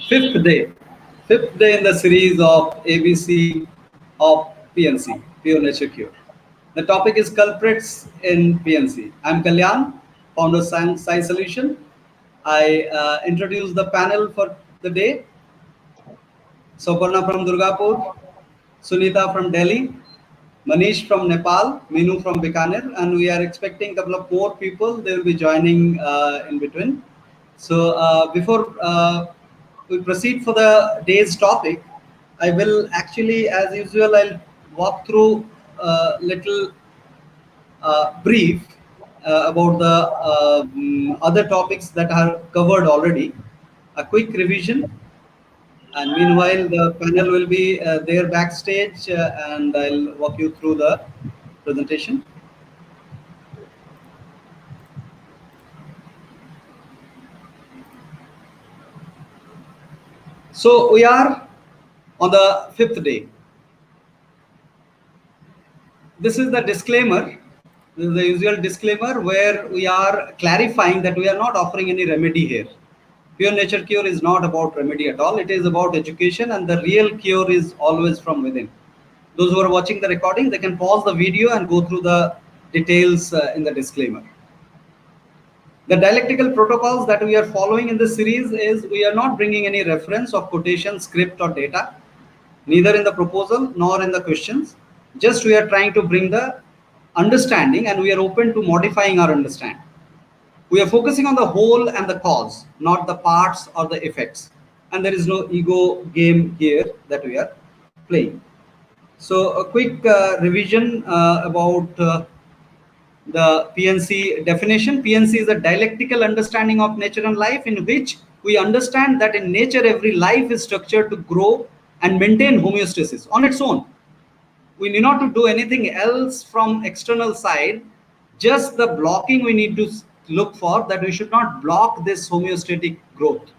Fifth day in the series of ABC of PNC, Pure Nature Cure. The topic is culprits in PNC. I'm Kalyan, founder of CHHAJER. I introduce the panel for the day. SOUPARNA from Durgapur, SUNITA from Delhi, MANISH from Nepal, MEENU from BIKANER, and we are expecting a couple of more people. They will be joining in between. So before we proceed for the day's topic, I will actually, as usual, I'll walk through a little brief about the other topics that are covered already. A quick revision, and meanwhile the panel will be there backstage, and I'll walk you through the presentation. So we are on the fifth day. This is the disclaimer. This is the usual disclaimer where we are clarifying that we are not offering any remedy here. Pure Nature Cure is not about remedy at all. It is about education, and the real cure is always from within. Those who are watching the recording, they can pause the video and go through the details in the disclaimer. The dialectical protocols that we are following in this series is we are not bringing any reference of quotation, script or data, neither in the proposal nor in the questions. Just we are trying to bring the understanding, and we are open to modifying our understanding. We are focusing on the whole and the cause, not the parts or the effects. And there is no ego game here that we are playing. So a quick revision about the PNC definition. PNC is a dialectical understanding of nature and life, in which we understand that in nature every life is structured to grow and maintain homeostasis on its own. We need not to do anything else from external side. Just the blocking we need to look for, that we should not block this homeostatic growth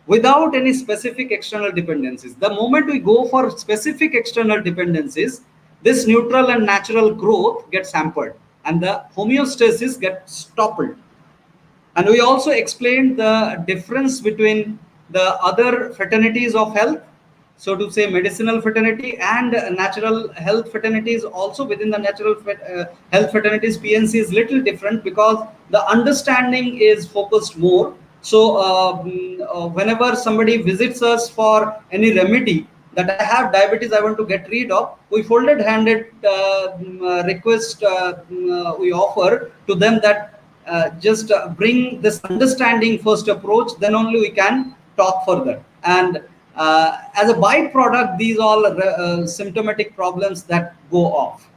without any specific external dependencies. The moment we go for specific external dependencies, this neutral and natural growth gets hampered and the homeostasis gets toppled. And we also explained the difference between the other fraternities of health, so to say medicinal fraternity and natural health fraternities. Also within the natural health fraternities, PNC is little different because the understanding is focused more. So whenever somebody visits us for any remedy, that I have diabetes, I want to get rid of, we folded handed request we offer to them that just bring this understanding first approach, then only we can talk further. And as a byproduct, these all symptomatic problems that go off,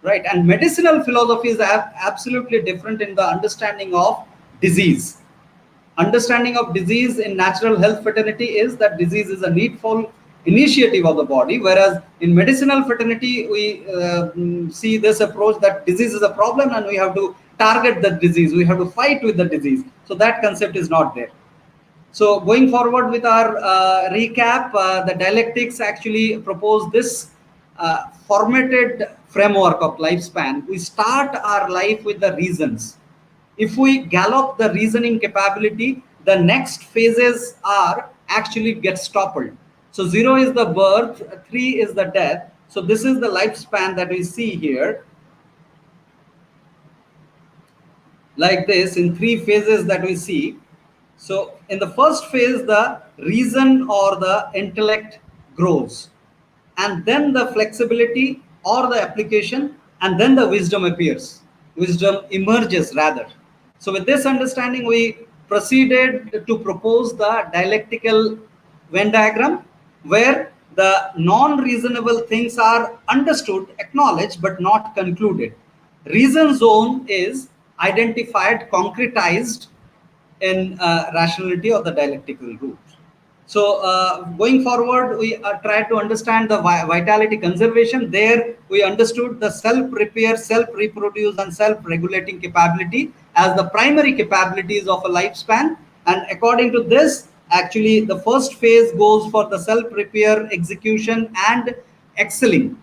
right? And medicinal philosophy is absolutely different in the understanding of disease. Understanding of disease in natural health fraternity is that disease is a needful initiative of the body, whereas in medicinal fraternity we see this approach that disease is a problem and we have to target the disease, we have to fight with the disease. So that concept is not there. So going forward with our recap, the dialectics actually propose this formatted framework of lifespan. We start our life with the reasons. If we gallop the reasoning capability, the next phases are actually gets toppled. So 0 is the birth, 3 is the death. So this is the lifespan that we see here, like this, in 3 phases that we see. So in the first phase, the reason or the intellect grows, and then the flexibility or the application, and then the wisdom appears. Wisdom emerges rather. So with this understanding, we proceeded to propose the dialectical Venn diagram, where the non-reasonable things are understood, acknowledged, but not concluded. Reason zone is identified, concretized in rationality or the dialectical route. So going forward, we try to understand the vitality conservation. There we understood the self-repair, self-reproduce and self-regulating capability as the primary capabilities of a lifespan. And according to this, actually the first phase goes for the self-repair, execution and excelling.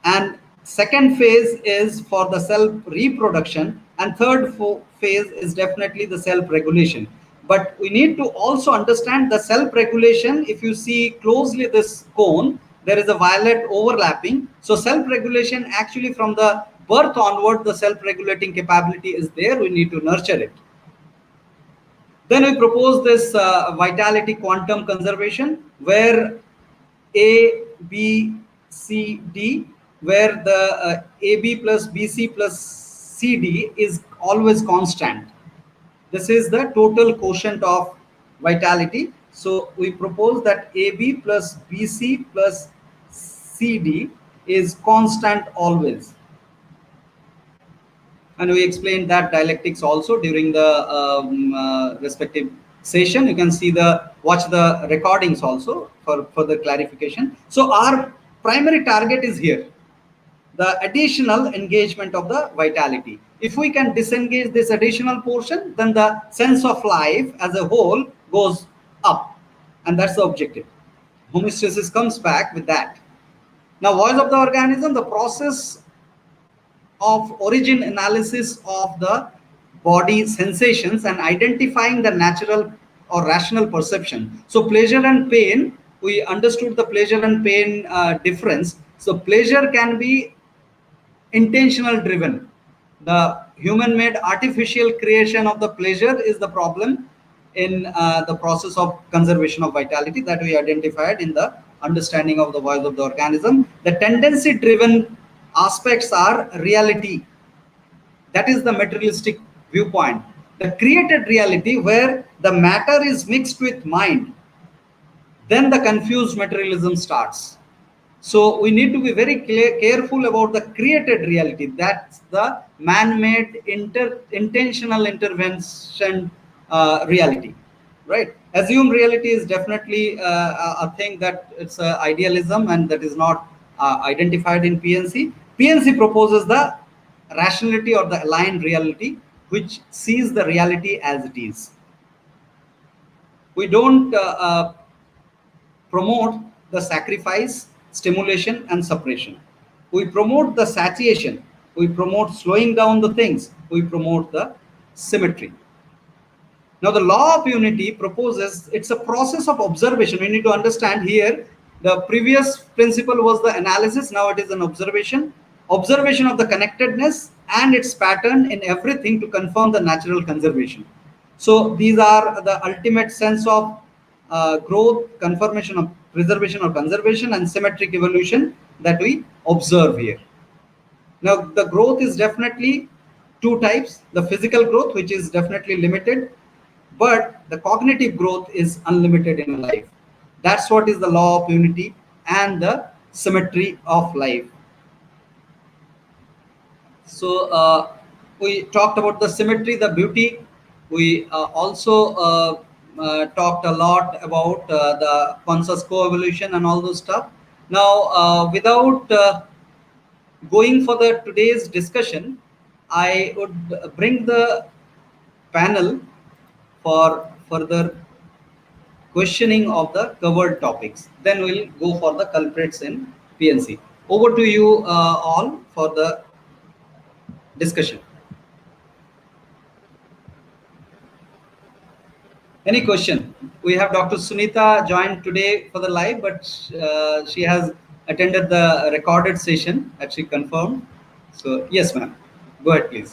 And Second phase is for the self reproduction, and third phase is definitely the self regulation. But we need to also understand the self regulation. If you see closely this cone, there is a violet overlapping. So self regulation, actually from the birth onward, the self regulating capability is there. We need to nurture it. Then we propose this vitality quantum conservation, where A, B, C, D, where the AB plus BC plus CD is always constant. This is the total quotient of vitality. So we propose that AB plus BC plus CD is constant always. And we explained that dialectics also during the respective session. You can see watch the recordings also for further clarification. So our primary target is here, the additional engagement of the vitality. If we can disengage this additional portion, then the sense of life as a whole goes up, and that's the objective. Homeostasis comes back with that. Now, voice of the organism, the process of origin analysis of the body sensations and identifying the natural or rational perception. So pleasure and pain, we understood the pleasure and pain difference. So pleasure can be intentional driven. The human made artificial creation of the pleasure is the problem in the process of conservation of vitality that we identified in the understanding of the voice of the organism. The tendency driven aspects are reality. That is the materialistic viewpoint. The created reality, where the matter is mixed with mind, then the confused materialism starts. So we need to be very careful about the created reality. That's the man-made intentional intervention reality, right? Assumed reality is definitely a thing that it's idealism, and that is not identified in PNC. PNC proposes the rationality or the aligned reality, which sees the reality as it is. We don't promote the sacrifice, stimulation, and suppression. We promote the satiation. We promote slowing down the things. We promote the symmetry. Now, the law of unity proposes, it's a process of observation. We need to understand here, the previous principle was the analysis. Now it is an observation. Observation of the connectedness and its pattern in everything to confirm the natural conservation. So these are the ultimate sense of growth, confirmation of preservation or conservation, and symmetric evolution that we observe here. Now, the growth is definitely two types: the physical growth, which is definitely limited, but the cognitive growth is unlimited in life. That's what is the law of unity and the symmetry of life. So we talked about the symmetry, the beauty. We also talked a lot about the conscious co-evolution and all those stuff. Now, without going for the today's discussion, I would bring the panel for further questioning of the covered topics. Then we'll go for the culprits in PNC. Over to you all for the discussion. Any question? We have Dr. Sunita joined today for the live, but she has attended the recorded session, actually confirmed. So yes, ma'am. Go ahead, please.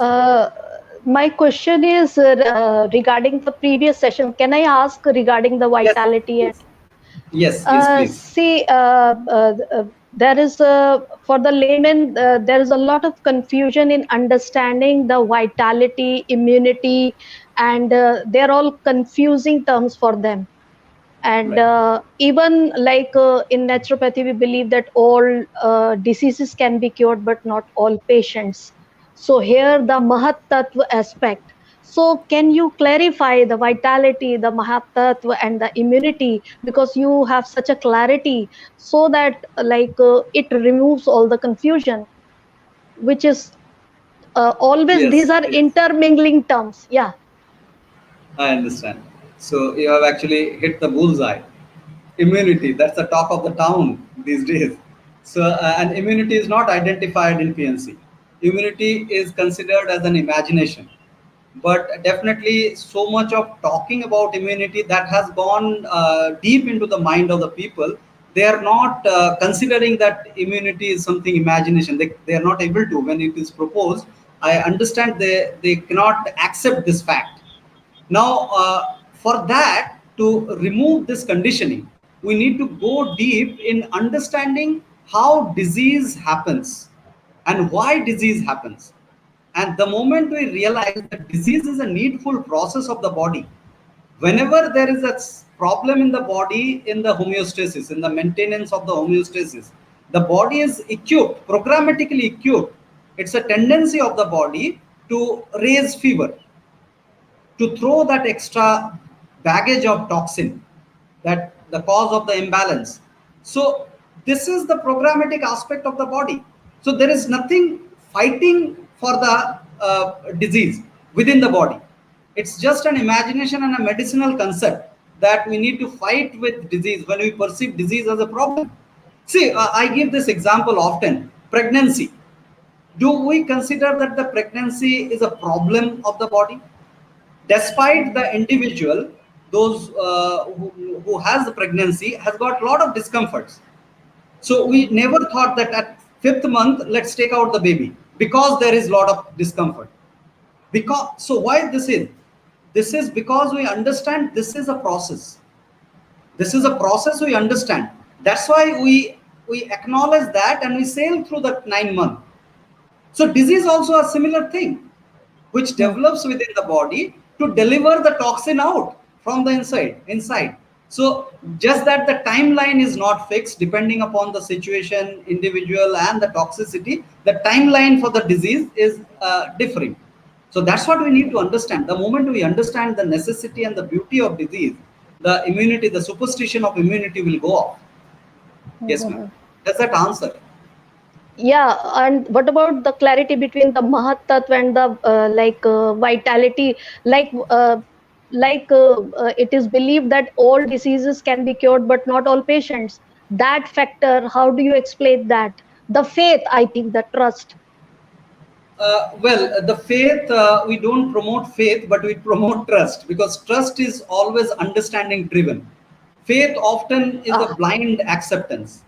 My question is regarding the previous session. Can I ask regarding the vitality? Yes, please. See, there is for the layman, there is a lot of confusion in understanding the vitality, immunity, and they're all confusing terms for them. And right. Even like in naturopathy, we believe that all diseases can be cured, but not all patients. So here the Mahat Tattva aspect. So can you clarify the vitality, the Mahat Tattva, and the immunity, because you have such a clarity, so that like it removes all the confusion, which is always, these are intermingling terms. Yeah. I understand. So you have actually hit the bullseye. Immunity, that's the talk of the town these days. So, and immunity is not identified in PNC. Immunity is considered as an imagination. But definitely, so much of talking about immunity that has gone deep into the mind of the people. They are not considering that immunity is something imagination. They are not able to, when it is proposed. I understand they cannot accept this fact. Now, for that, to remove this conditioning, we need to go deep in understanding how disease happens and why disease happens. And the moment we realize that disease is a needful process of the body, whenever there is a problem in the body, in the homeostasis, in the maintenance of the homeostasis, the body is equipped, programmatically equipped. It's a tendency of the body to raise fever, to throw that extra baggage of toxin, that the cause of the imbalance. So this is the programmatic aspect of the body. So there is nothing fighting for the disease within the body. It's just an imagination and a medicinal concept that we need to fight with disease when we perceive disease as a problem. See, I give this example often: pregnancy. Do we consider that the pregnancy is a problem of the body? Despite the individual, those who has the pregnancy has got a lot of discomforts. So we never thought that at fifth month, let's take out the baby, because there is a lot of discomfort. Because, so why this is? This is because we understand this is a process. This is a process we understand. That's why we acknowledge that and we sail through that 9 month. So disease also a similar thing, which develops within the body to deliver the toxin out from the inside. So just that the timeline is not fixed depending upon the situation, individual, and the toxicity. The timeline for the disease is differing. So that's what we need to understand. The moment we understand the necessity and the beauty of disease, the immunity, the superstition of immunity will go off. Yes, ma'am. Does that answer? Yeah, and what about the clarity between the Mahat Tattva and the vitality? It is believed that all diseases can be cured, but not all patients. That factor, how do you explain that? The faith, I think, the trust. Well, the faith, we don't promote faith, but we promote trust, because trust is always understanding driven. Faith often is a blind acceptance,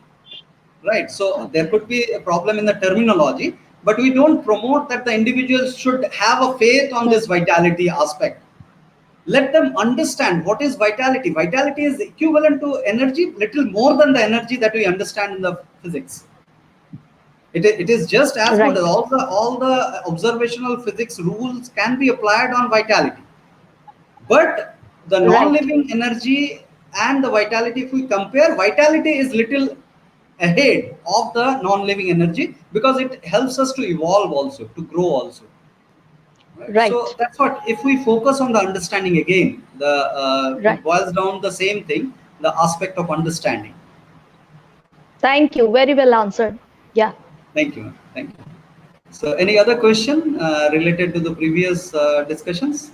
right? So there could be a problem in the terminology, but we don't promote that the individuals should have a faith on this vitality aspect. Let them understand what is vitality. Vitality is equivalent to energy, little more than the energy that we understand in the physics. It is just as good as all the observational physics rules can be applied on vitality. But the non-living energy and the vitality, if we compare, vitality is little ahead of the non-living energy, because it helps us to evolve also, to grow also. Right. So that's what, if we focus on the understanding again, it boils down the same thing, the aspect of understanding. Thank you. Very well answered. Yeah. Thank you. Thank you. So any other question related to the previous discussions?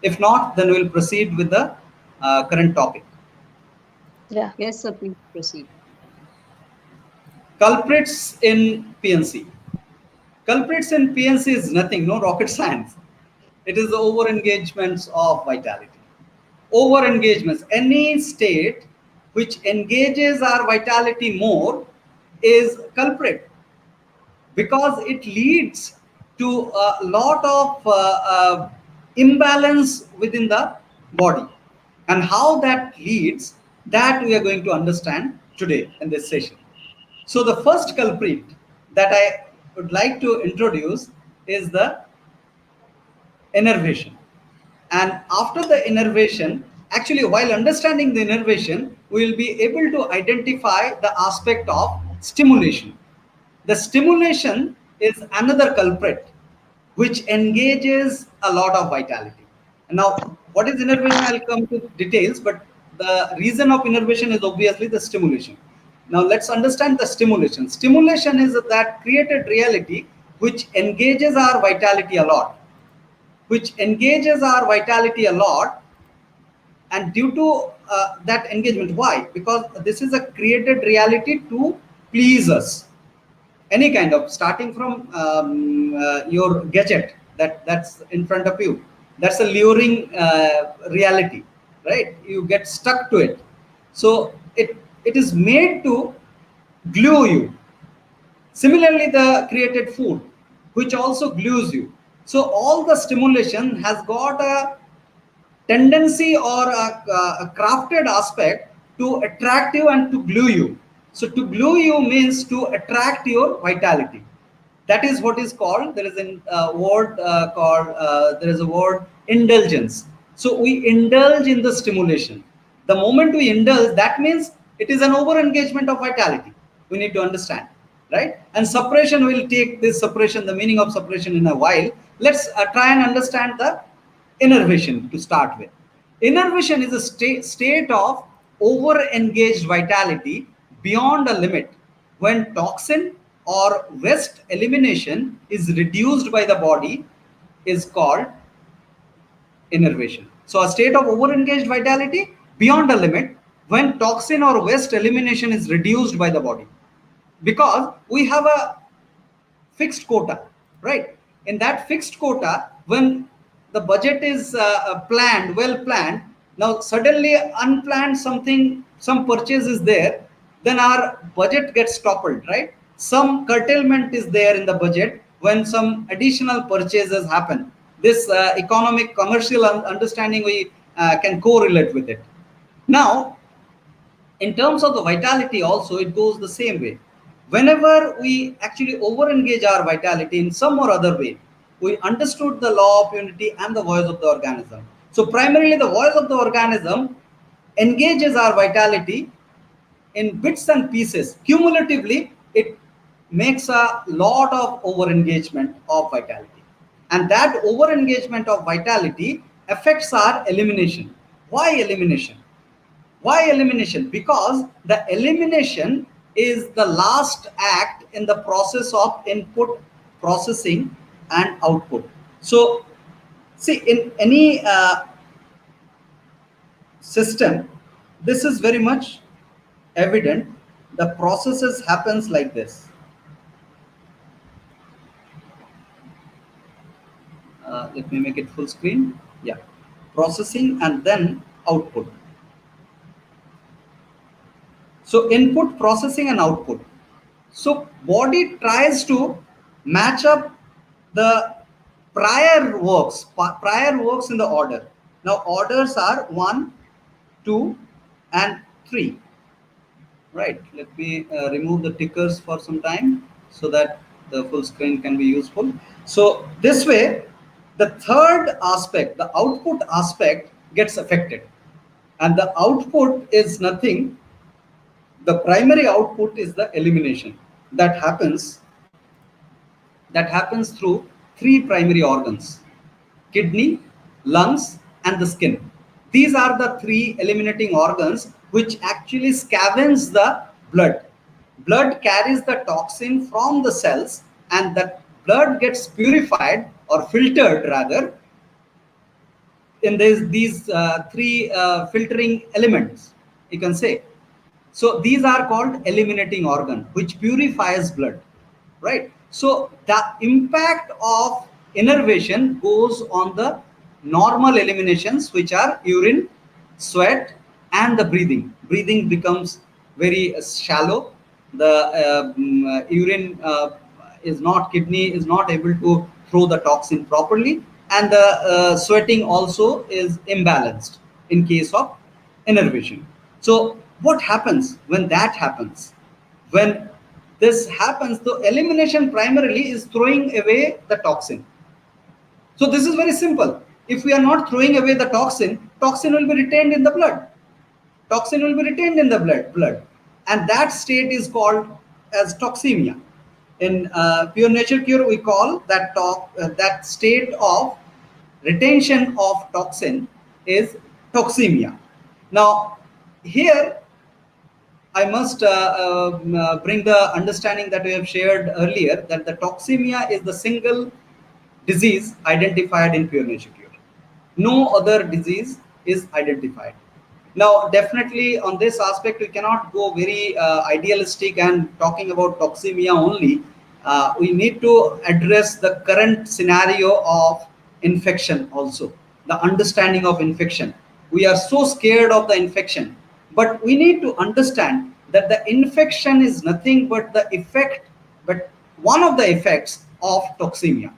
If not, then we'll proceed with the current topic. Yeah. Yes, sir, please proceed. Culprits in PNC. Culprits in PNC is nothing, no rocket science. It is the over-engagements of vitality. Over-engagements. Any state which engages our vitality more is culprit, because it leads to a lot of imbalance within the body. And how that leads, that we are going to understand today in this session. So the first culprit that I would like to introduce is the innervation. And after the innervation, actually, while understanding the innervation, we will be able to identify the aspect of stimulation. The stimulation is another culprit which engages a lot of vitality. Now, what is innervation? I'll come to details, but the reason of innervation is obviously the stimulation. Now, let's understand the stimulation. Stimulation is that created reality which engages our vitality a lot. And due to that engagement, why? Because this is a created reality to please us. Any kind of, starting from your gadget that's in front of you, that's a luring reality, right? You get stuck to it. So it is made to glue you. Similarly, the created food, which also glues you. So all the stimulation has got a tendency or a crafted aspect to attract you and to glue you. So to glue you means to attract your vitality. That is what is called, there is a word called, there is a word indulgence. So we indulge in the stimulation. The moment we indulge, that means it is an over engagement of vitality. We need to understand, right? And suppression, will take this suppression, the meaning of suppression in a while. Let's try and understand the innervation to start with. Innervation is a state of over engaged vitality beyond a limit, when toxin or waste elimination is reduced by the body, is called innervation. So a state of over engaged vitality beyond a limit when toxin or waste elimination is reduced by the body, because we have a fixed quota, right? In that fixed quota, when the budget is planned, well planned, now suddenly unplanned something, some purchase is there, then our budget gets toppled, right? Some curtailment is there in the budget when some additional purchases happen. This economic commercial understanding, we can correlate with it. Now, in terms of the vitality also, it goes the same way. Whenever we actually over engage our vitality in some or other way, we understood the law of unity and the voice of the organism. So primarily the voice of the organism engages our vitality in bits and pieces. Cumulatively, it makes a lot of over engagement of vitality, and that over engagement of vitality affects our elimination. Why elimination? Why elimination? Because the elimination is the last act in the process of input, processing, and output. So, see, in any system, this is very much evident. The processes happens like this. Let me make it full screen. Yeah, processing and then output. So input, processing, and output. So body tries to match up the prior works in the order. Now orders are 1, 2, and 3. Right. Let me remove the tickers for some time so that the full screen can be useful. So this way, the third aspect, the output aspect, gets affected, and the output is nothing. The primary output is the elimination that happens through 3 primary organs: kidney, lungs, and the skin. These are the 3 eliminating organs which actually scavenge the blood. Blood carries the toxin from the cells, and that blood gets purified or filtered rather in these 3 filtering elements, you can say. So these are called eliminating organ, which purifies blood, right? So the impact of innervation goes on the normal eliminations, which are urine, sweat, and the breathing. Breathing becomes very shallow. The urine kidney is not able to throw the toxin properly, and the sweating also is imbalanced in case of innervation. So what happens when that happens? When this happens, the elimination primarily is throwing away the toxin. So this is very simple. If we are not throwing away the toxin, toxin will be retained in the blood. Toxin will be retained in the blood. And that state is called as toxemia. In pure nature cure, we call that that state of retention of toxin is toxemia. Now, here I must bring the understanding that we have shared earlier, that the toxemia is the single disease identified in pure nature cure. No other disease is identified. Now, definitely on this aspect, we cannot go very idealistic and talking about toxemia only. We need to address the current scenario of infection also, the understanding of infection. We are so scared of the infection, but we need to understand that the infection is nothing but the effect, but one of the effects of toxemia.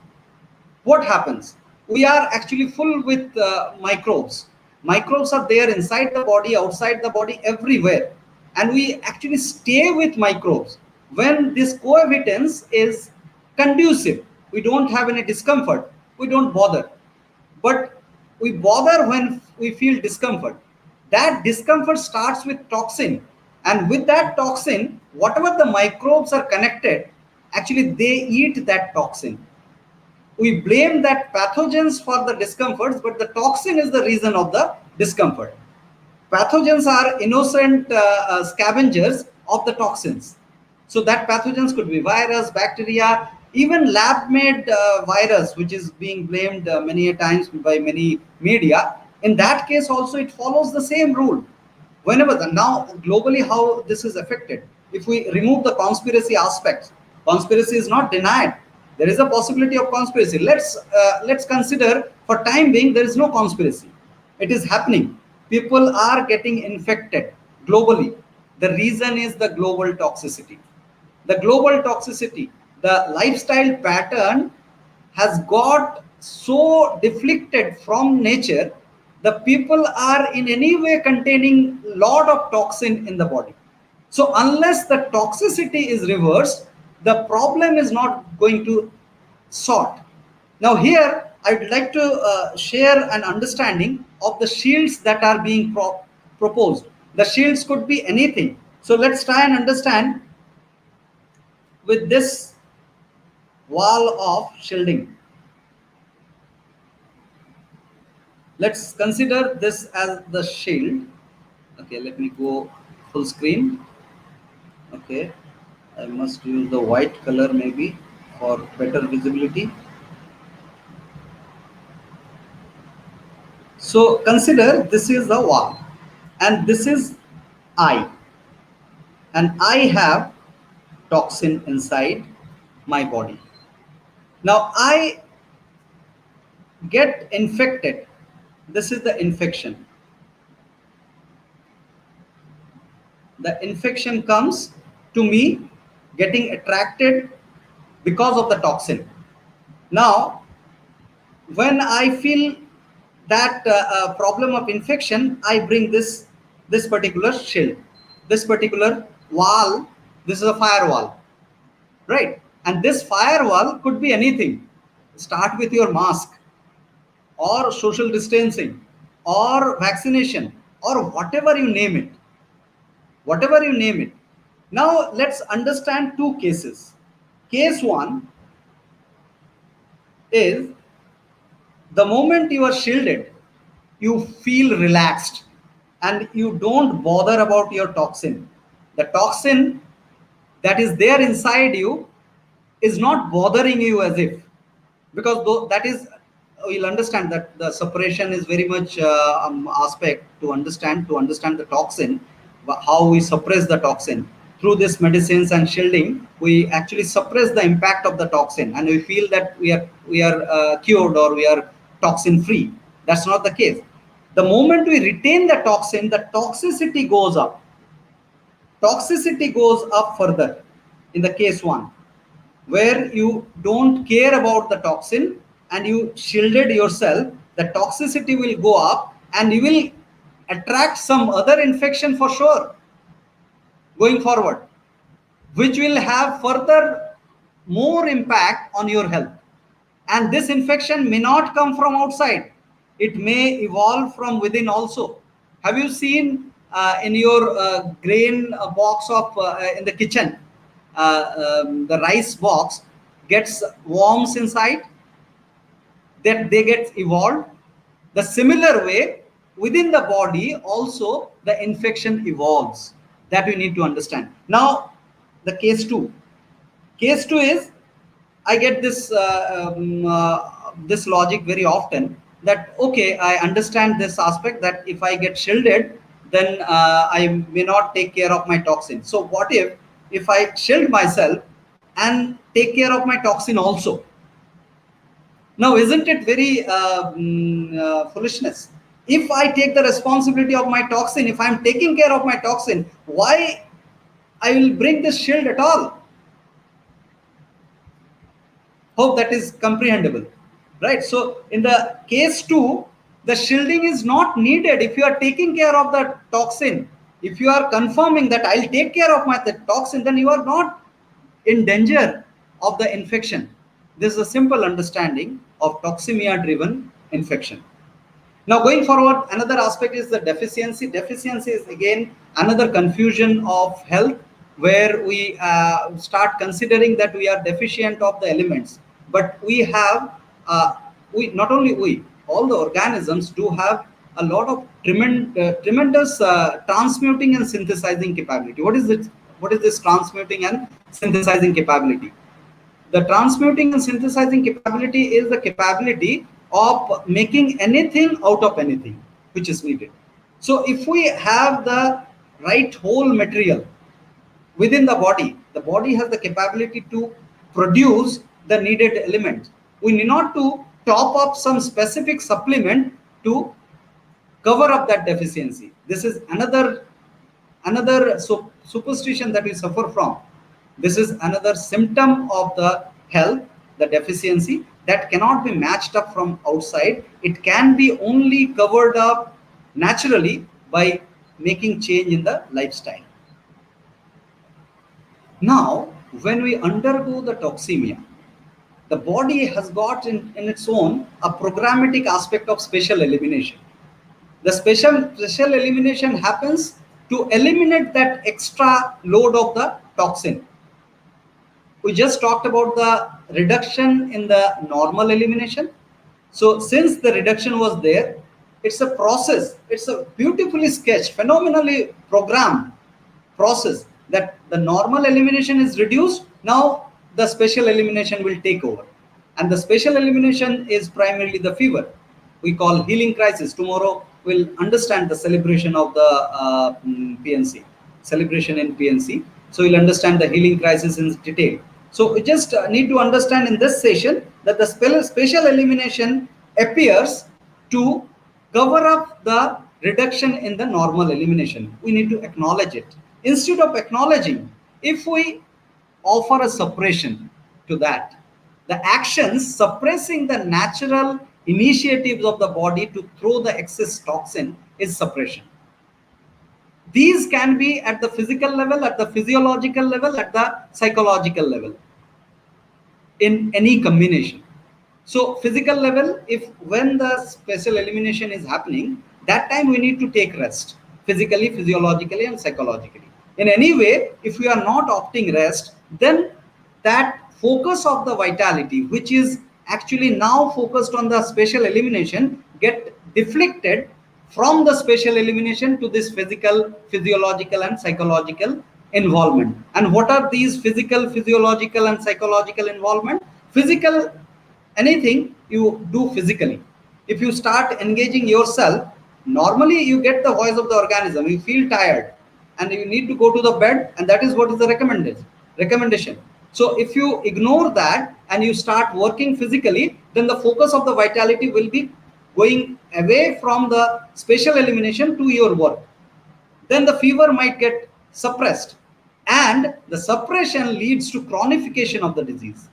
What happens? We are actually full with microbes. Microbes are there inside the body, outside the body, everywhere, and we actually stay with microbes when this cohabitance is conducive. We don't have any discomfort, we don't bother, but we bother when we feel discomfort. That discomfort starts with toxin, and with that toxin, whatever the microbes are connected, actually they eat that toxin. We blame that pathogens for the discomforts, but the toxin is the reason of the discomfort. Pathogens are innocent scavengers of the toxins. So that pathogens could be virus, bacteria, even lab-made virus, which is being blamed many a times by many media. In that case also, it follows the same rule. Whenever now globally how this is affected, if we remove the conspiracy aspects, conspiracy is not denied. There is a possibility of conspiracy. Let's consider for time being there is no conspiracy. It is happening. People are getting infected globally. The reason is the global toxicity. The global toxicity, the lifestyle pattern has got so deflected from nature. The people are in any way containing lot of toxin in the body. So unless the toxicity is reversed, the problem is not going to sort. Now here I would like to share an understanding of the shields that are being proposed. The shields could be anything. So let's try and understand with this wall of shielding. Let's consider this as the shield. Okay, let me go full screen. Okay, I must use the white color maybe for better visibility. So consider this is the wall and this is I, and I have toxin inside my body. Now I get infected. This is the infection. The infection comes to me getting attracted because of the toxin. Now, when I feel that problem of infection, I bring this particular shield, this particular wall. This is a firewall, right? And this firewall could be anything. Start with your mask, or social distancing, or vaccination, or whatever you name it. Whatever you name it. Now let's understand two cases. Case one is the moment you are shielded, you feel relaxed and you don't bother about your toxin. The toxin that is there inside you is not bothering you as if, because that is, you'll understand that the separation is very much aspect to understand the toxin, how we suppress the toxin. Through this medicines and shielding, we actually suppress the impact of the toxin and we feel that we are cured or we are toxin free. That's not the case. The moment we retain the toxin, the toxicity goes up. Toxicity goes up further in the case one, where you don't care about the toxin and you shielded yourself. The toxicity will go up and you will attract some other infection for sure going forward, which will have further more impact on your health. And this infection may not come from outside. It may evolve from within also. Have you seen in your grain box of in the kitchen, the rice box gets worms inside, that they get evolved? The similar way within the body also the infection evolves. That we need to understand. Now the case two. Case two is, I get this this logic very often, that okay, I understand this aspect, that if I get shielded, then I may not take care of my toxin. So what if I shield myself and take care of my toxin also? Now, isn't it very foolishness? If I take the responsibility of my toxin, if I'm taking care of my toxin, why I will bring this shield at all? Hope that is comprehensible, right? So in the case 2, the shielding is not needed. If you are taking care of the toxin, if you are confirming that I'll take care of the toxin, then you are not in danger of the infection. This is a simple understanding of toxemia driven infection. Now going forward, another aspect is the deficiency. Deficiency is again another confusion of health, where we start considering that we are deficient of the elements. But we have, not only we, all the organisms do have a lot of tremendous transmuting and synthesizing capability. What is it? What is this transmuting and synthesizing capability? The transmuting and synthesizing capability is the capability of making anything out of anything which is needed. So if we have the right whole material within the body has the capability to produce the needed element. We need not to top up some specific supplement to cover up that deficiency. This is another superstition that we suffer from. This is another symptom of the health, the deficiency that cannot be matched up from outside. It can be only covered up naturally by making change in the lifestyle. Now, when we undergo the toxemia, the body has got in its own a programmatic aspect of spatial elimination. The spatial elimination happens to eliminate that extra load of the toxin. We just talked about the reduction in the normal elimination. So since the reduction was there, it's a process. It's a beautifully sketched, phenomenally programmed process that the normal elimination is reduced. Now the spatial elimination will take over. And the spatial elimination is primarily the fever. We call healing crisis. Tomorrow we'll understand the celebration of the PNC, celebration in PNC. So we'll understand the healing crisis in detail. So we just need to understand in this session that the spatial elimination appears to cover up the reduction in the normal elimination. We need to acknowledge it. Instead of acknowledging, if we offer a suppression to that, the actions suppressing the natural initiatives of the body to throw the excess toxin is suppression. These can be at the physical level, at the physiological level, at the psychological level, in any combination. So physical level, when the spatial elimination is happening, that time we need to take rest, physically, physiologically and psychologically. In any way, if we are not opting rest, then that focus of the vitality, which is actually now focused on the spatial elimination, get deflected from the spatial elimination to this physical, physiological and psychological involvement. And what are these physical, physiological and psychological involvement? Physical, anything you do physically. If you start engaging yourself, normally you get the voice of the organism, you feel tired and you need to go to the bed, and that is what is the recommendation. So if you ignore that and you start working physically, then the focus of the vitality will be going away from the spatial elimination to your work. Then the fever might get suppressed, and the suppression leads to chronification of the disease.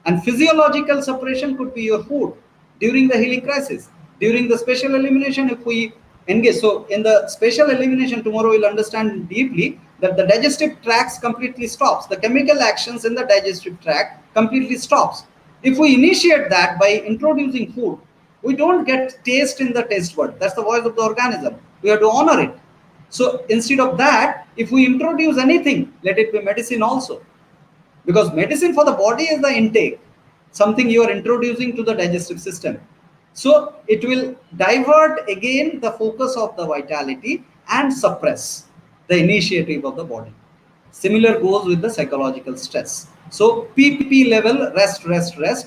And physiological suppression could be your food during the healing crisis. During the spatial elimination, if we engage, so in the spatial elimination, tomorrow we'll understand deeply that the digestive tract completely stops. The chemical actions in the digestive tract completely stops. If we initiate that by introducing food, we don't get taste in the taste bud. That's the voice of the organism. We have to honor it. So instead of that, if we introduce anything, let it be medicine also. Because medicine for the body is the intake, something you are introducing to the digestive system. So it will divert again the focus of the vitality and suppress the initiative of the body. Similar goes with the psychological stress. So PP level, rest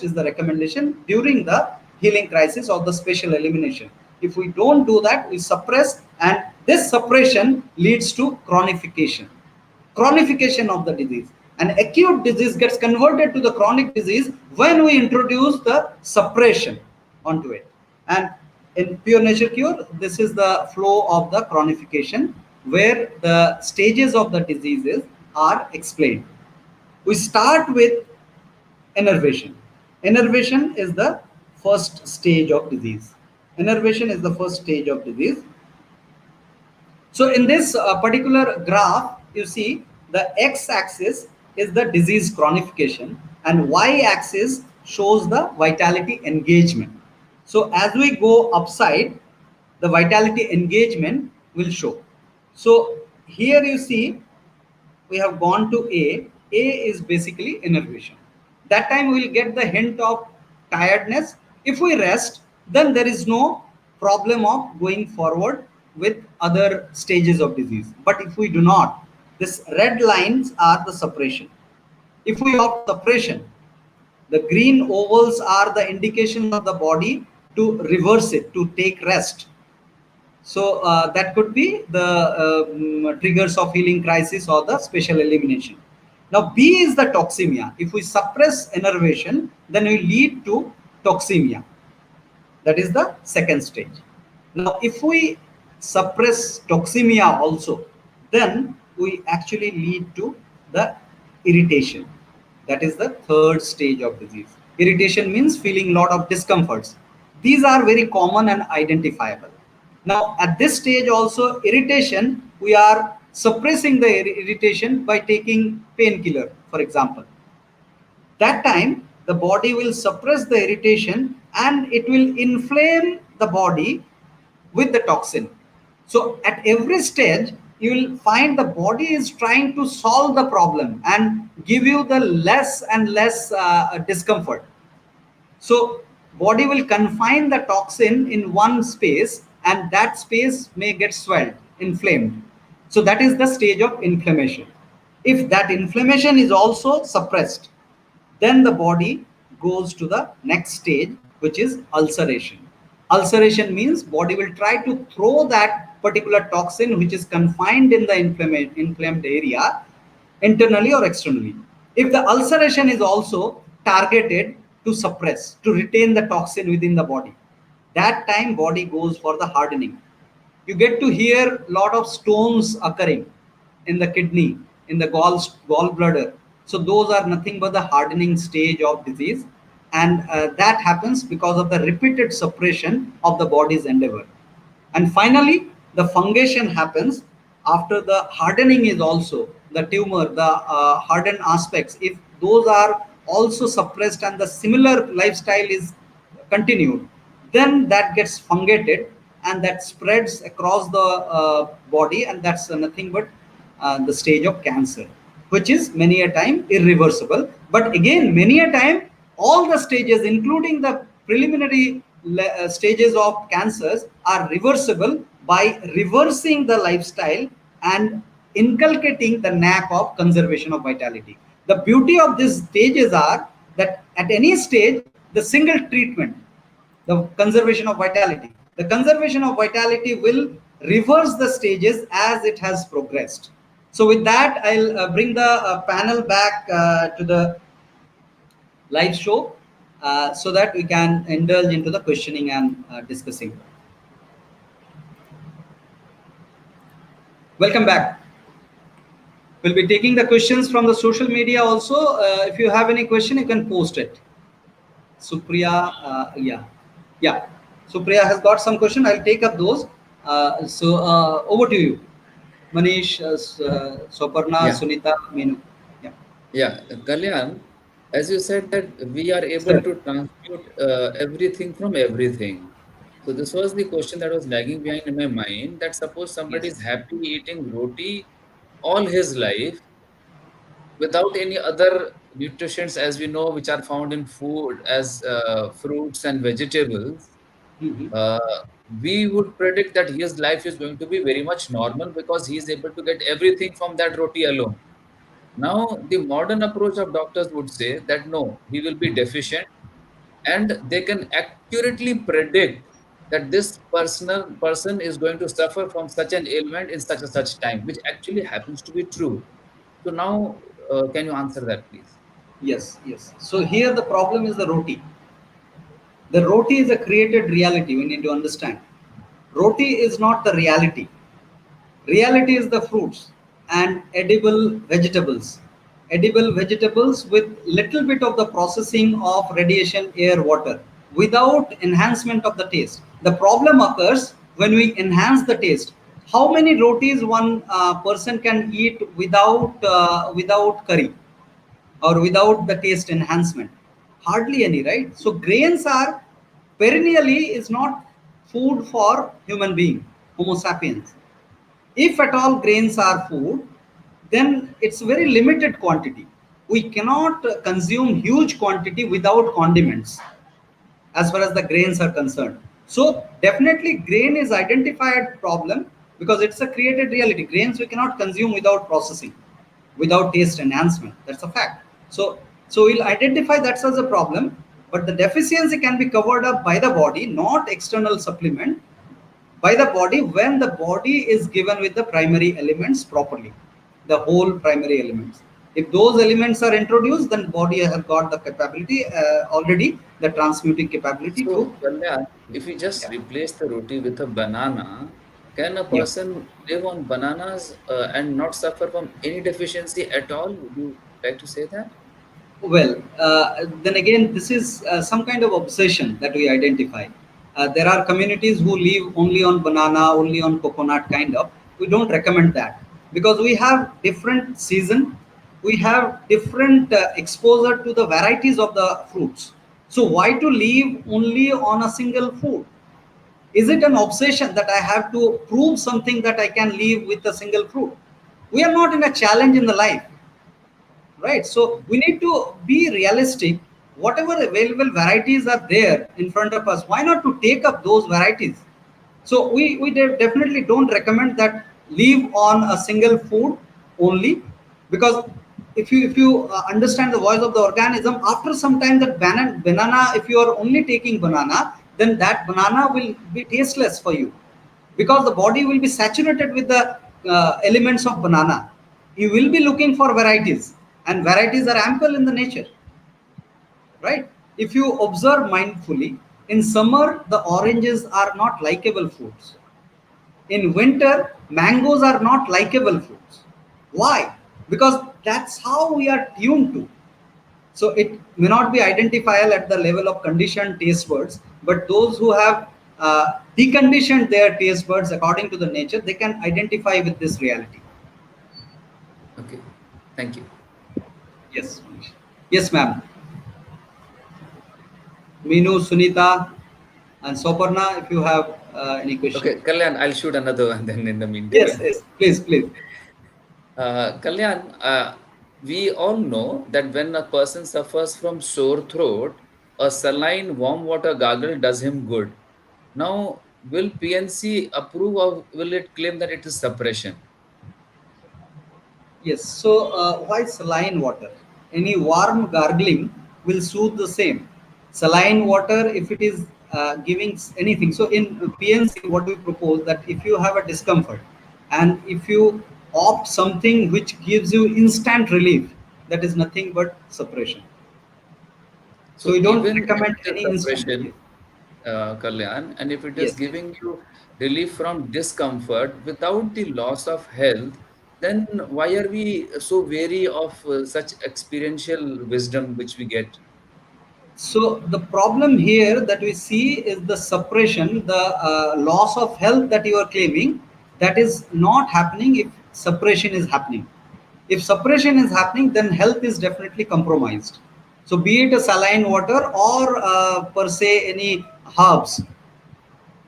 is the recommendation during the healing crisis or the spatial elimination. If we don't do that, we suppress, and This suppression leads to chronification of the disease. An acute disease gets converted to the chronic disease when we introduce the suppression onto it. And in pure nature cure, this is the flow of the chronification, where the stages of the diseases are explained. We start with innervation. Innervation is the first stage of disease. Innervation is the first stage of disease. So in this particular graph, you see the x-axis is the disease chronification and y-axis shows the vitality engagement. So as we go upside, the vitality engagement will show. So here you see we have gone to A. A is basically innervation. That time we will get the hint of tiredness. If we rest, then there is no problem of going forward with other stages of disease. But if we do not, this red lines are the suppression. If we opt suppression, the green ovals are the indication of the body to reverse it, to take rest. So that could be the triggers of healing crisis or the special elimination. Now B is the toxemia. If we suppress innervation, then we lead to toxemia. That is the second stage. Now if we suppress toxemia also, then we actually lead to the irritation. That is the third stage of disease. Irritation means feeling lot of discomforts. These are very common and identifiable. Now at this stage also irritation, we are suppressing the irritation by taking painkiller, for example. That time the body will suppress the irritation and it will inflame the body with the toxin. So at every stage you will find the body is trying to solve the problem and give you the less and less discomfort. So body will confine the toxin in one space and that space may get swelled, inflamed. So that is the stage of inflammation. If that inflammation is also suppressed, then the body goes to the next stage, which is ulceration. Ulceration means body will try to throw that particular toxin which is confined in the inflamed area internally or externally. If the ulceration is also targeted to suppress, to retain the toxin within the body, that time body goes for the hardening. You get to hear lot of stones occurring in the kidney, in the gallbladder. So those are nothing but the hardening stage of disease, and that happens because of the repeated suppression of the body's endeavor. And finally, the fungation happens after the hardening is also the tumor, the hardened aspects. If those are also suppressed and the similar lifestyle is continued, then that gets fungated and that spreads across the body, and that's nothing but the stage of cancer, which is many a time irreversible. But again, many a time all the stages, including the preliminary stages of cancers, are reversible by reversing the lifestyle and inculcating the knack of conservation of vitality. The beauty of these stages are that at any stage, the single treatment, the conservation of vitality, the conservation of vitality will reverse the stages as it has progressed. So with that, I'll bring the panel back to the live show so that we can indulge into the questioning and discussing. Welcome back. We'll be taking the questions from the social media also. If you have any question, you can post it. Supriya, yeah. Supriya has got some question. I'll take up those. Over to you, Manish, SOUPARNA, Sunita, MEENU. Yeah, Kalyan, as you said that we are able to transmute everything from everything. So this was the question that was lagging behind in my mind, that suppose somebody is happy eating roti all his life without any other nutrients, as we know, which are found in food as fruits and vegetables, uh, we would predict that his life is going to be very much normal because he is able to get everything from that roti alone. Now, the modern approach of doctors would say that no, he will be deficient, and they can accurately predict that this person is going to suffer from such an ailment in such a such time, which actually happens to be true. So now, can you answer that, please? Yes, yes. So here the problem is the roti. The roti is a created reality. We need to understand. Roti is not the reality. Reality is the fruits and edible vegetables. Edible vegetables with little bit of the processing of radiation, air, water, without enhancement of the taste. The problem occurs when we enhance the taste. How many rotis one person can eat without curry or without the taste enhancement? Hardly any, right? So grains are perennially is not food for human being, Homo sapiens. If at all grains are food, then it's very limited quantity. We cannot consume huge quantity without condiments as far as the grains are concerned. So definitely grain is identified problem because it's a created reality. Grains we cannot consume without processing, without taste enhancement. That's a fact. So we'll identify that as a problem, but the deficiency can be covered up by the body, not external supplement, by the body when the body is given with the primary elements properly, the whole primary elements. If those elements are introduced, then body has got the capability already, the transmuting capability to. So, Kalyan, if we just Yeah, replace the roti with a banana, can a yeah. person live on bananas and not suffer from any deficiency at all? Would you like to say that? Well, then again, this is some kind of obsession that we identify. There are communities who live only on banana, only on coconut, kind of. We don't recommend that because we have different season, we have different exposure to the varieties of the fruits. So why to live only on a single food? Is it an obsession that I have to prove something that I can live with a single fruit? We are not in a challenge in the life, right? So we need to be realistic. Whatever available varieties are there in front of us, why not to take up those varieties? So we definitely don't recommend that live on a single food only, because if you understand the voice of the organism, after some time that banana, if you are only taking banana, then that banana will be tasteless for you, because the body will be saturated with the elements of banana. You will be looking for varieties, and varieties are ample in the nature, right? If you observe mindfully, in summer the oranges are not likable fruits. In winter, mangoes are not likable fruits. Why? Because that's how we are tuned to. So it may not be identifiable at the level of conditioned taste buds, but those who have deconditioned their taste buds according to the nature, they can identify with this reality. Okay, thank you. Yes, Manish. Yes, ma'am. Meenu, Sunita, and Soparna, if you have any question. Okay, Kalyan, I'll shoot another one then in the meantime. Yes, yes, please, please. Kalyan, we all know that when a person suffers from sore throat, a saline warm water gargle does him good. Now, will PNC approve or will it claim that it is suppression? Yes, so why saline water? Any warm gargling will soothe the same. Saline water, if it is giving anything. So in PNC, what we propose that if you have a discomfort and if you opt something which gives you instant relief, that is nothing but suppression. So So we don't even if recommend it is any instant relief. suppression, Kalyan, and if it is Yes, yes. giving you relief from discomfort without the loss of health, then why are we so wary of such experiential wisdom which we get? So the problem here that we see is the suppression, the loss of health that you are claiming, that is not happening if suppression is happening. If suppression is happening, then health is definitely compromised. So be it a saline water or per se any herbs.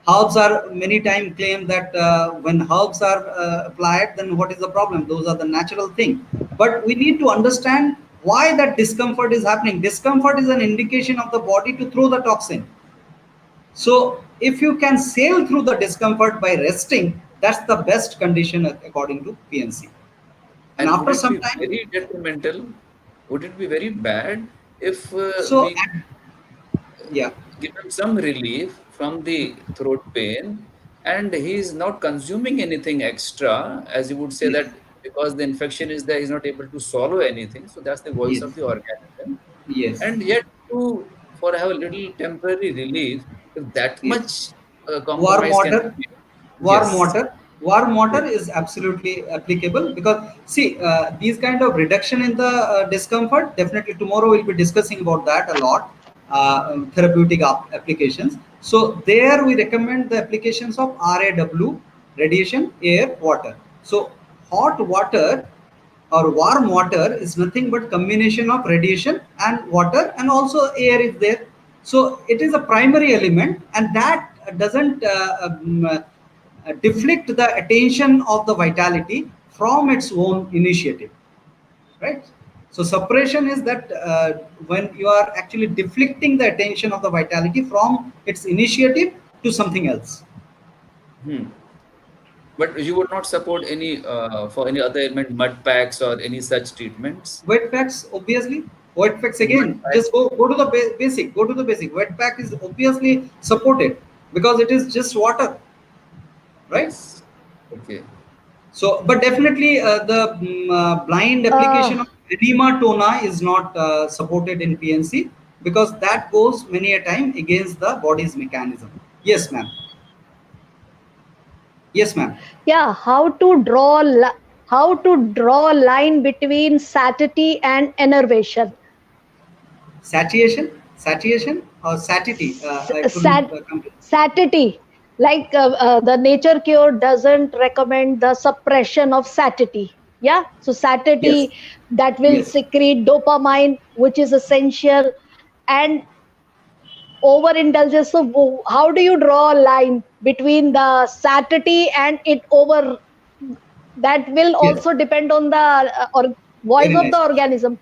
Herbs are many times claimed that when herbs are applied, then what is the problem? Those are the natural thing. But we need to understand why that discomfort is happening. Discomfort is an indication of the body to throw the toxin. So if you can sail through the discomfort by resting, that's the best condition according to PNC. And And would after it some be time, very detrimental? Would it be very bad if so we yeah. given some relief from the throat pain, and he is not consuming anything extra, as you would say Yes. that because the infection is there, he's not able to swallow anything. So that's the voice Yes. of the organism. Yes. And yet, to for have a little temporary relief, if that Yes. much Warm compromise can water, be made, warm yes, water, warm water yes. is absolutely applicable, because see, these kind of reduction in the discomfort, definitely tomorrow we'll be discussing about that a lot, therapeutic applications. So there we recommend the applications of RAW, radiation, air, water. So hot water or warm water is nothing but combination of radiation and water, and also air is there. So it is a primary element, and that doesn't deflect the attention of the vitality from its own initiative, right? So suppression is that when you are actually deflecting the attention of the vitality from its initiative to something else. Hmm. But you would not support any for any other ailment, mud packs or any such treatments? Wet packs, obviously. Wet packs Mud again. packs, Just go to the basic. Go to the basic. Wet pack is obviously supported because it is just water, right? yes. Okay. So, but definitely blind Uh, application of edema tona is not supported in PNC, because that goes many a time against the body's mechanism. Yes, ma'am. Yes, ma'am. yeah, how to draw a line between satiety and enervation. Satiation or satiety. I couldn't Sat complete. Satiety, like the nature cure doesn't recommend the suppression of satiety. Yeah, so Yes. satiety, that will Yes. secrete dopamine, which is essential, and overindulgence. So how do you draw a line between the satiety and it over? That will Yes. also depend on the or voice Very of the nice. organism.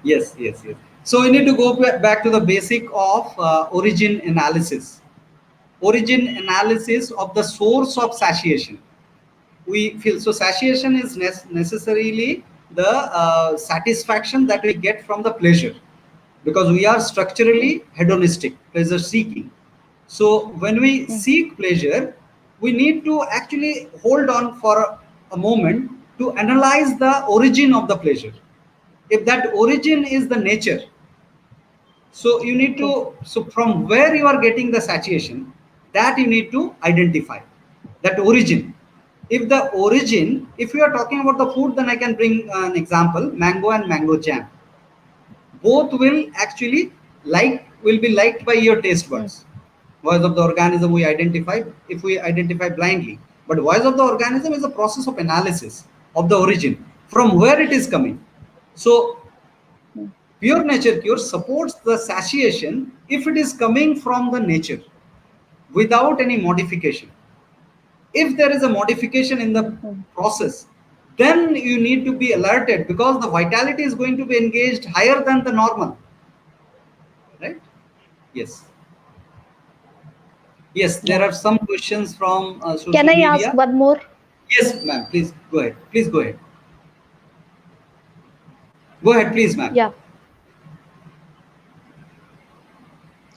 Yes, yes, yes. So we need to go back to the basic of origin analysis. Origin analysis of the source of satiation. We feel so satiation is necessarily the satisfaction that we get from the pleasure, because we are structurally hedonistic, pleasure seeking. So when we Mm, seek pleasure, we need to actually hold on for a moment to analyze the origin of the pleasure. If that origin is the nature, so you need okay. to, so from where you are getting the satiation, that you need to identify that origin. If the origin, if you are talking about the food, then I can bring an example: mango and mango jam. Both will actually will be liked by your taste Mm, buds. Voice of the organism we identify if we identify blindly, but voice of the organism is a process of analysis of the origin, from where it is coming. So mm, pure nature cure supports the satiation if it is coming from the nature without any modification. If there is a modification in the mm. process, then you need to be alerted, because the vitality is going to be engaged higher than the normal, right? Yes. Yes, there Yeah. are some questions from Can social I ask media. one more? Yes, ma'am. Please go ahead. Please go ahead. Go ahead, please, ma'am. Yeah.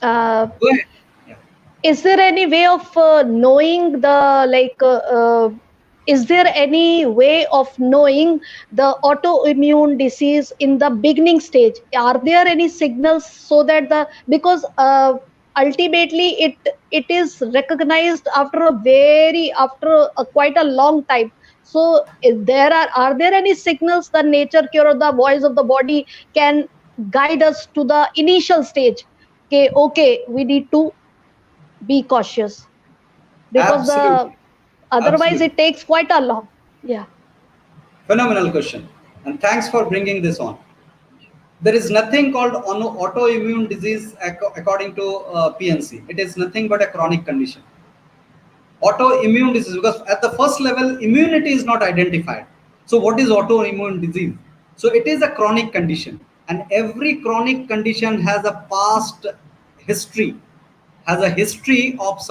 Uh, Go ahead. Yeah. is there any way of knowing the is there any way of knowing the autoimmune disease in the beginning stage? Are there any signals so that the because ultimately it is recognized after a very after a, quite a long time. So there are there any signals the nature cure or the voice of the body can guide us to the initial stage? Okay, we need to be cautious because the Absolutely. otherwise Absolutely. it takes quite a long. Yeah. Phenomenal question. And thanks for bringing this on. There is nothing called autoimmune disease according to PNC. It is nothing but a chronic condition. Autoimmune disease, because at the first level, immunity is not identified. So, what is autoimmune disease? So, it is a chronic condition, and every chronic condition has a history of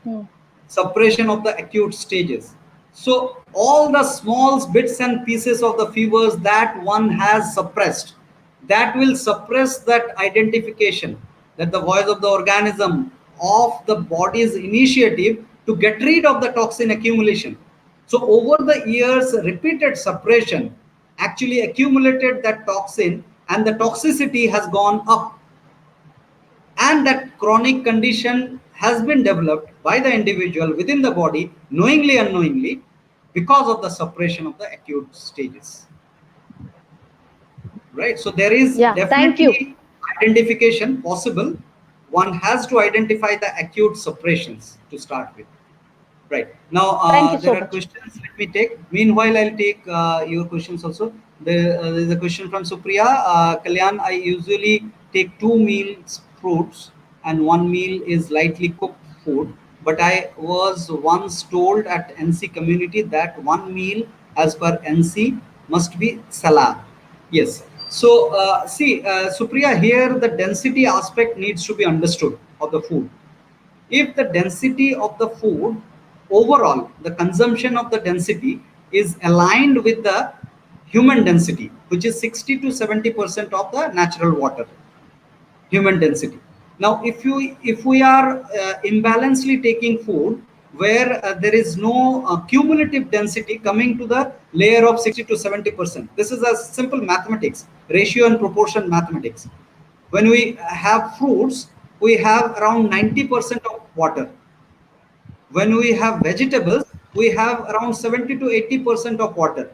Hmm. suppression of the acute stages. So all the small bits and pieces of the fevers that one has suppressed, that will suppress that identification. that the voice of the organism, of the body's initiative to get rid of the toxin accumulation. So over the years, repeated suppression actually accumulated that toxin, and the toxicity has gone up, and that chronic condition has been developed by the individual within the body, knowingly unknowingly, because of the suppression of the acute stages. Right, so there is Yeah, thank you. definitely identification possible. One has to identify the acute suppressions to start with. Right. Now, Thank you there so are much. questions. Let me take. Meanwhile, I'll take your questions also. There's a question from Supriya. Kalyan, I usually take 2 meals fruits and 1 meal is lightly cooked food. But I was once told at NC community that 1 meal as per NC must be salad. Yes. So, see, Supriya, here the density aspect needs to be understood of the food. If the density of the food overall, the consumption of the density is aligned with the human density, which is 60 to 70% of the natural water, human density. Now if we are imbalancely taking food where there is no cumulative density coming to the layer of 60 to 70%, this is a simple mathematics, ratio and proportion mathematics. When we have fruits, we have around 90% of water. When we have vegetables, we have around 70 to 80% of water.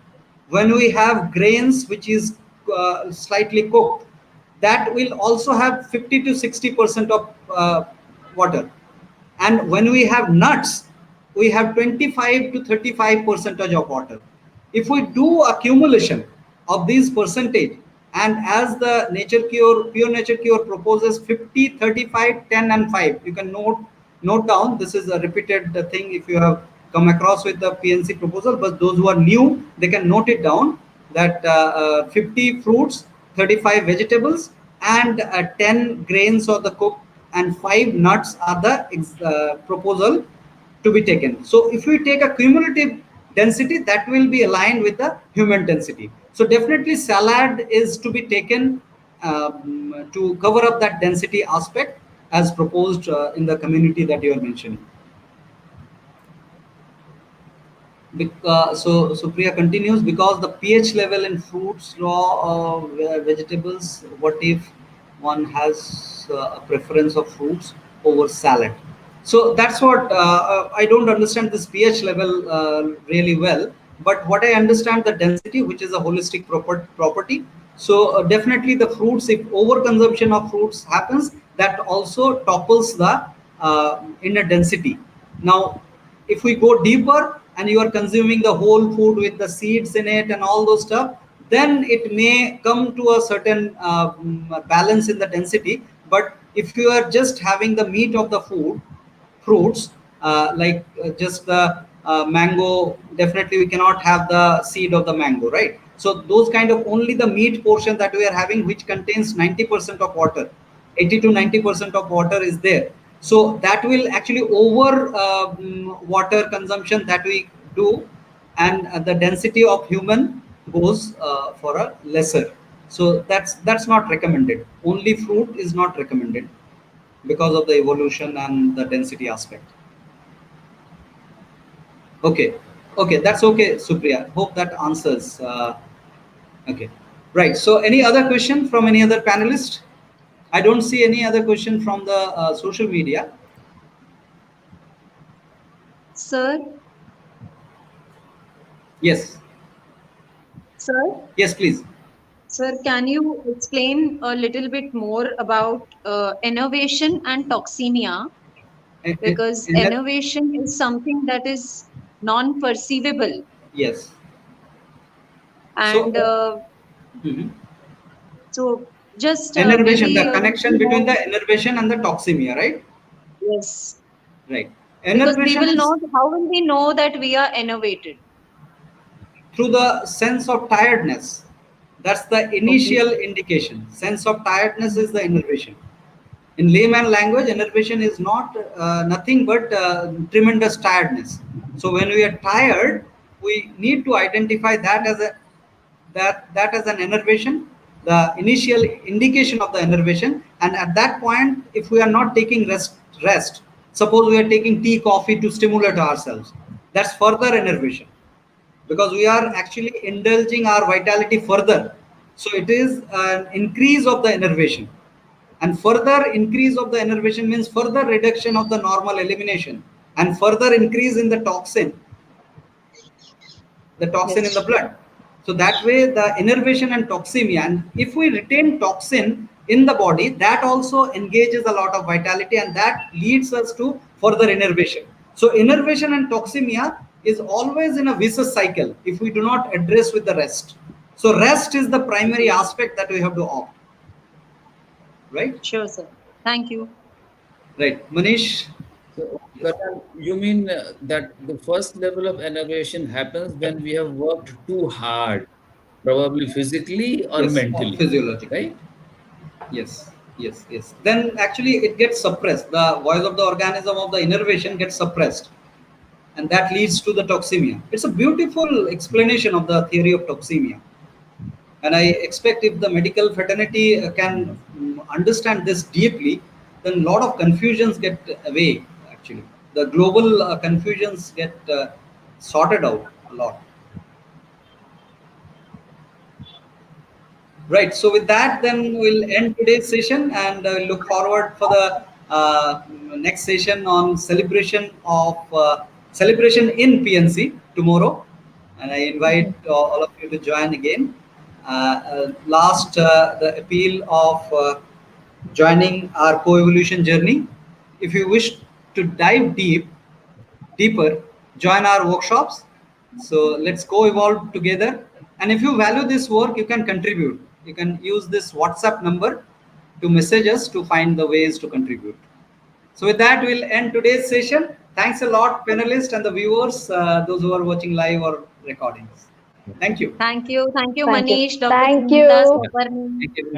When we have grains, which is slightly cooked, that will also have 50 to 60% of water. And when we have nuts, we have 25 to 35 percentage of water. If we do accumulation of these percentage, and as the nature cure, pure nature cure proposes 50, 35, 10 and 5, you can note down. This is a repeated thing if you have come across with the PNC proposal, but those who are new, they can note it down that 50 fruits, 35 vegetables, and 10 grains of the cooked and 5 nuts are the proposal to be taken. So if we take a cumulative density, that will be aligned with the human density. So definitely salad is to be taken to cover up that density aspect as proposed in the community that you are mentioning. So Supriya continues, because the pH level in fruits, raw vegetables, what if one has a preference of fruits over salad? So that's what I don't understand this pH level really well, but what I understand the density, which is a holistic property. So definitely the fruits, if overconsumption of fruits happens, that also topples the inner density. Now if we go deeper and you are consuming the whole food with the seeds in it and all those stuff, then it may come to a certain balance in the density. But if you are just having the meat of the fruits, like just the mango, definitely we cannot have the seed of the mango, right? So those kind of only the meat portion that we are having, which contains 90% of water, 80 to 90% of water is there. So that will actually over water consumption that we do, and the density of human goes for a lesser. So that's not recommended. Only fruit is not recommended because of the evolution and the density aspect. Okay, okay, that's okay, Supriya. Hope that answers. Okay, right. So any other question from any other panelist? I don't see any other question from the social media. Sir, Yes, sir, yes, please. sir, can you explain a little bit more about innovation and toxemia? In, in, Because in that, innovation is something that is non-perceivable, yes. So, and mhm. so just Innervation, maybe the we connection will between know. the innervation and the toxemia, right? Yes, Right. because we Innervation will is know. How will we know that we are innovated? through the sense of tiredness. That's the Okay. initial indication. Sense of tiredness is the innervation. In layman language, innervation is not nothing but tremendous tiredness. So when we are tired, we need to identify that as a that as an innervation, the initial indication of the innervation. And at that point, if we are not taking rest, suppose we are taking tea, coffee to stimulate ourselves, that's further innervation, because we are actually indulging our vitality further. So it is an increase of the innervation, and further increase of the innervation means further reduction of the normal elimination and further increase in the toxin in the blood. So that way the innervation and toxemia, and if we retain toxin in the body, that also engages a lot of vitality, and that leads us to further innervation. So innervation and toxemia is always in a vicious cycle if we do not address with the rest. So rest is the primary aspect that we have to opt, right? Sure, sir. Thank you. Right, Manish. So, Karan, you mean that the first level of innovation happens when we have worked too hard, probably physically or Yes, mentally, physiologically. right? Yes, yes, yes. Then actually it gets suppressed. The voice of the organism of the innervation gets suppressed, and that leads to the toxemia. It's a beautiful explanation of the theory of toxemia. And I expect if the medical fraternity can understand this deeply, then a lot of confusions get away. Actually, the global confusions get sorted out a lot. Right. So with that, then we'll end today's session, and look forward for the next session on celebration in PNC tomorrow. And I invite all of you to join again. Last, the appeal of joining our co-evolution journey. If you wish to dive deeper, join our workshops. So let's co-evolve together. And if you value this work, you can contribute. You can use this WhatsApp number to message us to find the ways to contribute. So with that, we'll end today's session. Thanks a lot, panelists and the viewers, those who are watching live or recordings. Thank you. Thank you. Thank you, Thank you. Manish, Dr. Thank Sunita, you. SOUPARNA. Thank you.